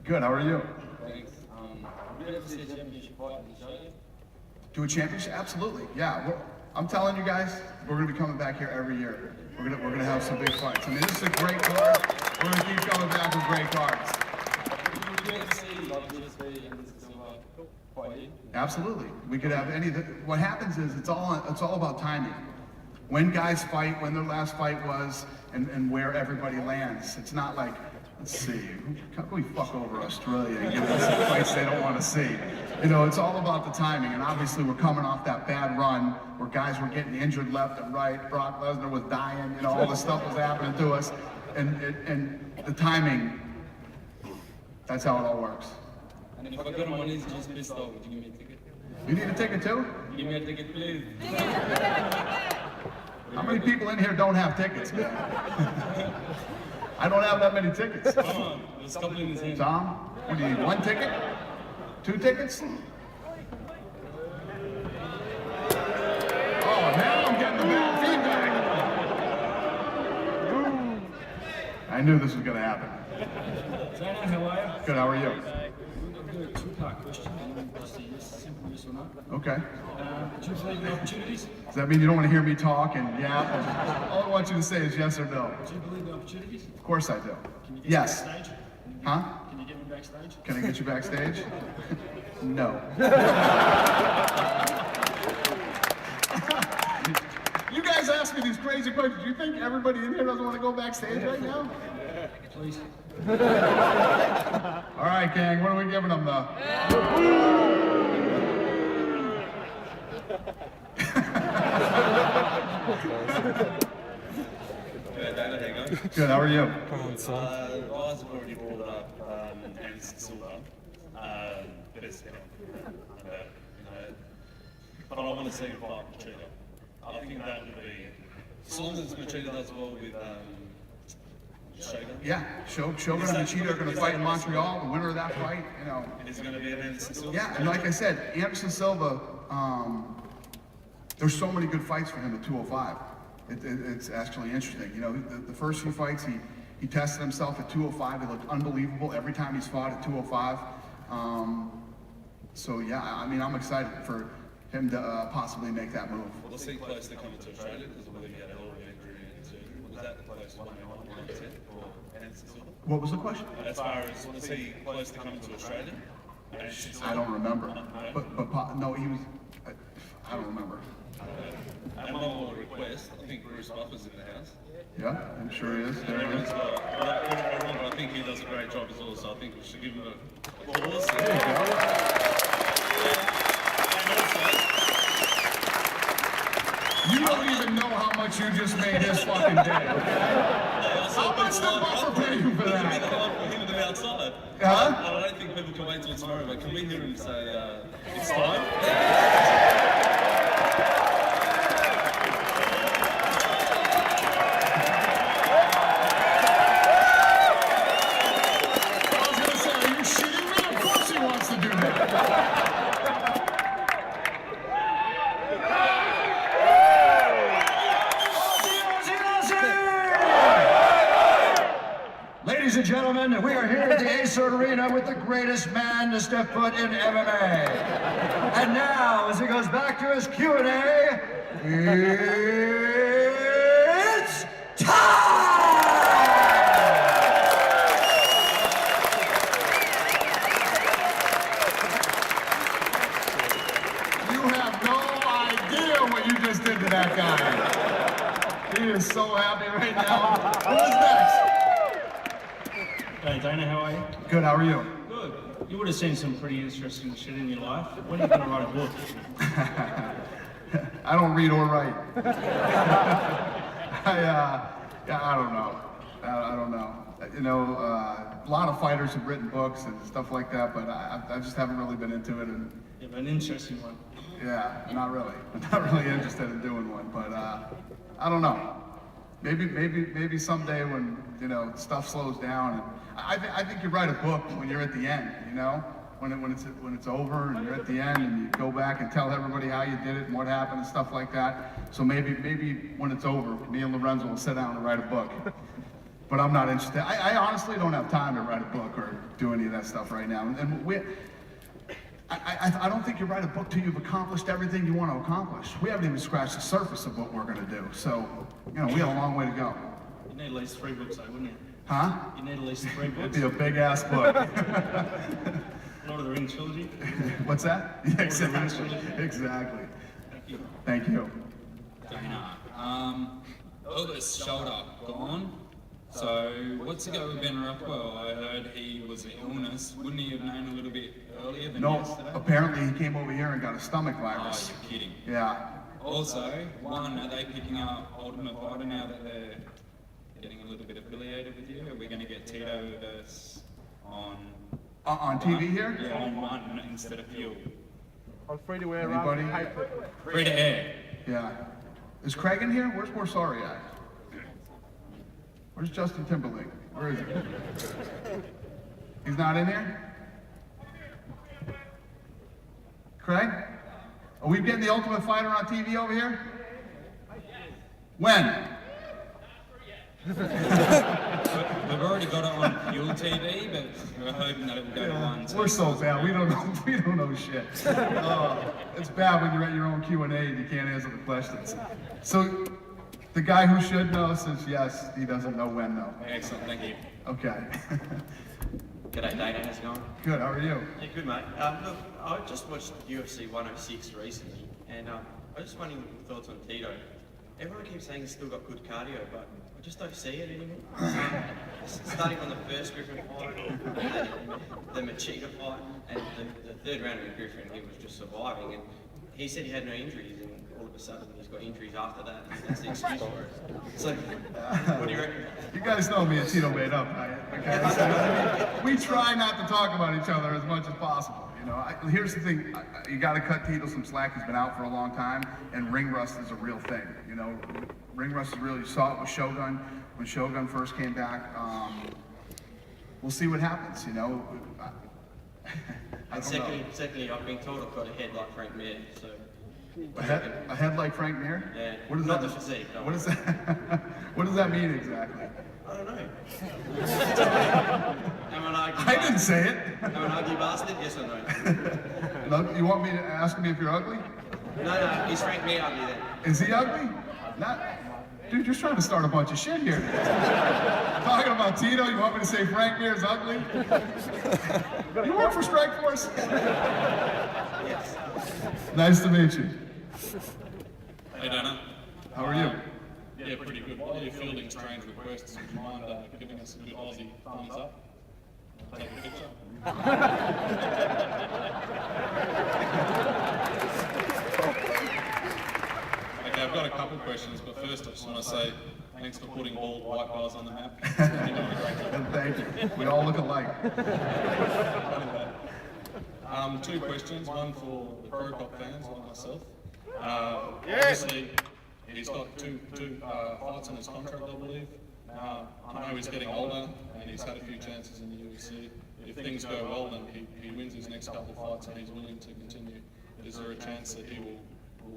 Good, how are you? Thanks. UFC championship fight in Australia? Do a championship? Absolutely, yeah. I'm telling you guys, we're going to be coming back here every year. We're gonna have some big fights. I mean, this is a great card. We're going to keep coming back with great cards. Absolutely. We could have any. What happens is it's all about timing. When guys fight, when their last fight was, and where everybody lands. It's not like, let's see, how can we fuck over Australia and give us some fights they don't want to see? You know, it's all about the timing, and obviously we're coming off that bad run where guys were getting injured left and right. Brock Lesnar was dying, you know, all this stuff was happening to us, and the timing. That's how it all works. And if I got on my knees and just pissed off, would you give me a ticket? You need a ticket too? Give me a ticket, please. How many people in here don't have tickets, man? I don't have that many tickets. Come on, there's a couple in his hand. Tom, what do you need, 1 ticket? 2 tickets? Oh, now I'm getting the bad feedback. I knew this was going to happen. Dana, how are you? Good, how are you? We've got a 2-part question. Just a yes, simple yes or no. Okay. Do you believe in opportunities? Does that mean you don't want to hear me talk and yeah? All I want you to say is yes or no. Do you believe in opportunities? Of course I do. Can you get Yes. me backstage? Huh? Can you get me backstage? Can I get you backstage? No. You guys ask me these crazy questions. Do you think everybody in here doesn't want to go backstage right now? Please. All right, gang, what are we giving them, though? Dana, how you going? Good, how are you? Guys have already brought up Anderson Silva. Best ever. But I want to see him fight Machida. I think that would be, as long as Machida does well with Shogun. Yeah, Shogun and Machida are going to fight in Montreal. The winner of that fight, you know. Is it going to be an Anderson Silva? Yeah, and like I said, Anderson Silva, there's so many good fights for him at 205. It's actually interesting. You know, the first few fights, he tested himself at 205. He looked unbelievable every time he's fought at 205. So yeah, I mean, I'm excited for him to possibly make that move. Well, was he close to coming to Australia because I believe he had a little bit of injury and surgery? Was that the close 1-1% for Anderson Silva? What was the question? As far as, was he close to coming to Australia? I don't remember. But no, he was. I don't remember. And one more request. I think Bruce Buffer's in the house. Yeah, I'm sure he is. There he is. I think he does a great job as well, so I think we should give him a applause. There you go. You don't even know how much you just made his fucking day. How much did Buffer pay you for that? Him and them outside. Huh? I don't think people can wait till tomorrow, but can we hear him say, it's time? I was gonna say, are you shitting me? Of course he wants to do that. Ladies and gentlemen, we are here at the Ace Arena with the greatest man to step foot in MMA. And now, as he goes back to his Q&A, it's time! You have no idea what you just did to that guy. He is so happy right now. Who's next? Hey Dana, how are you? Good, how are you? Good. You would have seen some pretty interesting shit in your life. When are you going to write a book? I don't read or write. I don't know. I don't know. You know, a lot of fighters have written books and stuff like that, but I just haven't really been into it. And You have an interesting one. yeah, not really. I'm not really interested in doing one, but I don't know. Maybe someday when, you know, stuff slows down. And I think you write a book when you're at the end, you know? When it's over and you're at the end and you go back and tell everybody how you did it and what happened and stuff like that. So maybe when it's over, me and Lorenzo will sit down and write a book. but I'm not interested. I honestly don't have time to write a book or do any of that stuff right now. And I don't think you write a book till you've accomplished everything you want to accomplish. We haven't even scratched the surface of what we're going to do. So, we have a long way to go. You need at least 3 books, though, wouldn't you? Huh? You need at least 3 It'd books. be a big ass book. Lord of the Rings trilogy. What's that? Yeah, Lord of the Rings exactly. trilogy. Exactly. Thank you. Thank you. Dana, August's shoulder gone. So what's the go with Ben Rockwell? I heard he was an illness. Wouldn't he have known a little bit earlier than No, yesterday? apparently he came over here and got a stomach Oh, virus. you're kidding. Yeah. Also, are they picking up Ultimate Fighter now that they're getting a little bit affiliated with you? Are we going to get Tito versus on On TV here? Yeah, on one instead of Fuel. On free to wear Anybody? Free to air. Yeah. Is Craig in here? Where's More Sorry at? Where's Justin Timberlake? Where is he? He's not in here? Craig? Are we getting the Ultimate Fighter on TV over here? When? We've already got it on Fuel TV, but we're hoping that it will go to one. We're so bad. We don't know. We don't know shit. It's bad when you're at your own Q&A and you can't answer the questions. So, the guy who should know says yes. He doesn't know when though. Excellent, thank you. Okay. G'day Dana, how's it going? Good. How are you? Yeah, good mate. Look, I just watched UFC 106 recently, and I just wondering your thoughts on Tito. Everyone keeps saying he's still got good cardio, but I just don't see it anymore. Starting on the first Griffin fight, the machida fight, and the third round of Griffin, he was just surviving, and he said he had no injuries, and all of a sudden he's got injuries after that, and that's the excuse for it. So, what do you reckon? You guys know me and Tito made up, right? Okay. So, we try not to talk about each other as much as possible. You know, here's the thing: you got to cut Tito some slack. He's been out for a long time, and ring rust is a real thing. You know, ring rust is real. You saw it with Shogun when Shogun first came back. We'll see what happens. You know. I don't know. Secondly, I've been told I've got a head like Frank Mir, so. A head like Frank Mir? Yeah. What does Not that? the physique. No. What does that? What does that mean exactly? I don't know. Am I an ugly I didn't bastard? say it. Am I an ugly bastard? Yes or no? No, you want me to ask me if you're ugly? No, is Frank Mir ugly then? Is he ugly? Not. Dude, you're trying to start a bunch of shit here. Talking about Tito, you want me to say Frank Mir is ugly? You work for Strikeforce? Yes. Nice to meet you. Hey Dana. How are you? Yeah, pretty good. While you're fielding strange requests, would you mind giving us a good Aussie thumbs up? Take a picture. Okay, I've got a couple questions, but first I just want to say thanks for putting bald white guys on the map. You're doing a great job. And thank you. We all look alike. 2 questions, one for the Pro Cop fans like myself. Obviously, he's got two fights in his contract, I believe. I know he's getting older and he's had a few chances in the UFC. If things go well, then he wins his next couple of fights and he's willing to continue. Is there a chance that he will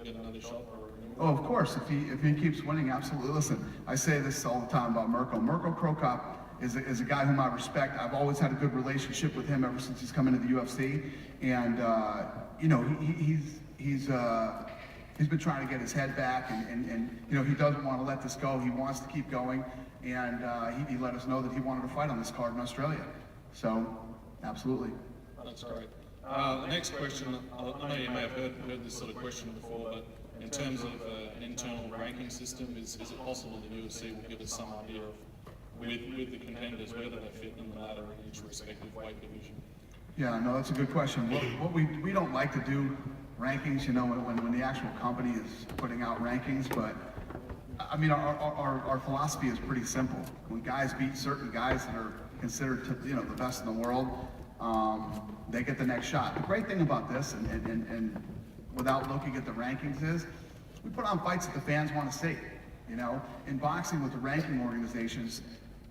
get another shot or a renewal? Oh, of course. If he keeps winning, absolutely. Listen, I say this all the time about Mirko. Mirko Krokop is a guy whom I respect. I've always had a good relationship with him ever since he's come into the UFC, and you know he's been trying to get his head back, and you know he doesn't want to let this go. He wants to keep going, and he let us know that he wanted to fight on this card in Australia. So, absolutely. That's great. The next question, I know you may have heard this sort of question before, but in terms of an internal ranking system, is it possible the UFC will give us some idea of, with the contenders, whether they fit in the ladder in each respective weight division? Yeah, no, that's a good question. What we don't like to do rankings, you know, when the actual company is putting out rankings, but I mean, our philosophy is pretty simple. When guys beat certain guys that are considered to, you know, the best in the world, they get the next shot. The great thing about this, and without looking at the rankings, is we put on fights that the fans want to see. You know, in boxing with the ranking organizations,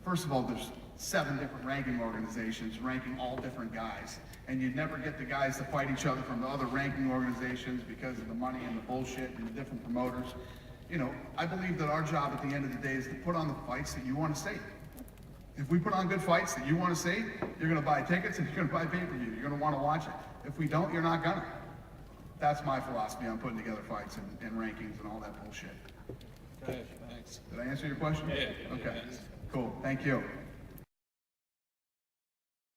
first of all, there's 7 different ranking organizations ranking all different guys, and you'd never get the guys to fight each other from the other ranking organizations because of the money and the bullshit and the different promoters. You know, I believe that our job at the end of the day is to put on the fights that you want to see. If we put on good fights that you want to see, you're going to buy tickets and you're going to buy pay-per-view. You're going to want to watch it. If we don't, you're not going to. That's my philosophy on putting together fights and rankings and all that bullshit. Okay, thanks. Did I answer your question? Yeah. Okay. Thanks. Cool. Thank you.